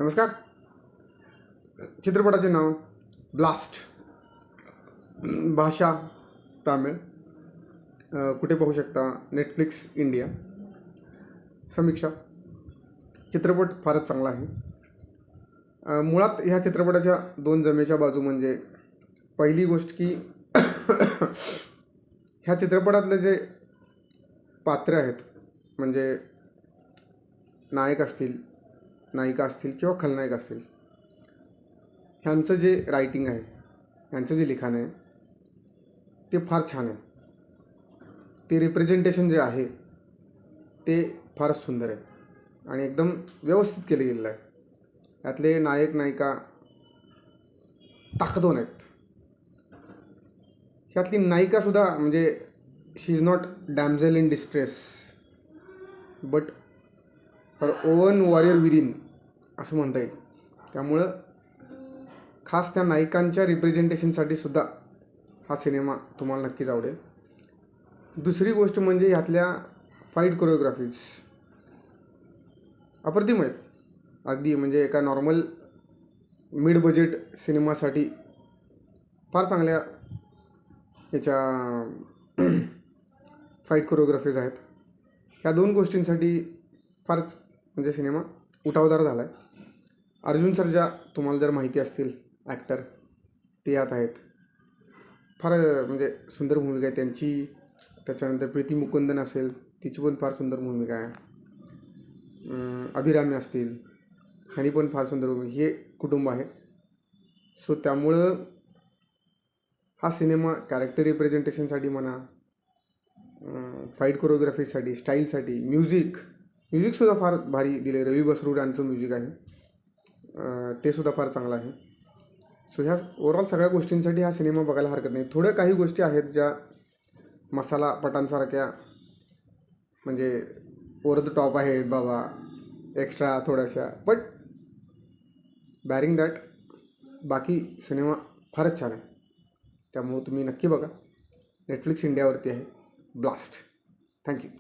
नमस्कार. चित्रपटाचे नाव ब्लास्ट. भाषा तामिळ. कुठे पाहू शकता? Netflix India. समीक्षा. चित्रपट फारच चांगला आहे. मुळात ह्या चित्रपटाच्या दोन जमेच्या बाजू म्हणजे पहिली गोष्ट की ह्या चित्रपटातले जे पात्र आहेत म्हणजे नायक असतील, नायिका असतील किंवा खलनायक असतील, ह्यांचं जे रायटिंग आहे, ह्यांचं जे लिखाण आहे ते फार छान आहे. ते रिप्रेझेंटेशन जे आहे ते फारच सुंदर आहे आणि एकदम व्यवस्थित केलं गेलेलं आहे. यातले नायक नायिका ताकदवान आहेत. ह्यातली नायिकासुद्धा म्हणजे she is not damsel in distress but her own warrior within असं म्हणता येईल. त्यामुळं खास त्या नायिकांच्या रिप्रेझेंटेशनसाठी सुद्धा हा सिनेमा तुम्हाला नक्कीच आवडेल. दुसरी गोष्ट म्हणजे ह्यातल्या फाईट कोरिओग्राफीज अप्रतिम आहेत. अगदी म्हणजे एका नॉर्मल मिड बजेट सिनेमासाठी फार चांगल्या याच्या फाईट कोरिओग्राफीज आहेत. ह्या दोन गोष्टींसाठी फारच म्हणजे सिनेमा उठावदार झाला आहे. अर्जुन सर्जा तुम्हाला जर माहिती असतील ॲक्टर, ते यात आहेत. फार म्हणजे सुंदर भूमिका आहे त्यांची. त्याच्यानंतर प्रीती मुकुंदन असेल, तिची पण फार सुंदर भूमिका आहे. अभिरामी असतील, ह्यांनी पण फार सुंदर भूमिका. हे कुटुंब आहे. सो त्यामुळं हा सिनेमा कॅरेक्टर रिप्रेझेंटेशनसाठी म्हणा, फाईट कोरिओग्राफीसाठी, स्टाईलसाठी, म्युझिकसुद्धा फार भारी दिले. रवी बसरूड यांचं म्युझिक आहे, ते सुद्धा फार चांगलं आहे. सो ह्या ओव्हरऑल सगळ्या गोष्टींसाठी हा सिनेमा बघायला हरकत नाही. थोड्या काही गोष्टी आहेत ज्या मसाला पटांसारख्या म्हणजे ओव्हर द टॉप आहेत बाबा, एक्स्ट्रा थोड्याशा, बट बॅरिंग दॅट बाकी सिनेमा फारच छान आहे. त्यामुळे तुम्ही नक्की बघा. नेटफ्लिक्स इंडियावरती आहे ब्लास्ट. थँक्यू.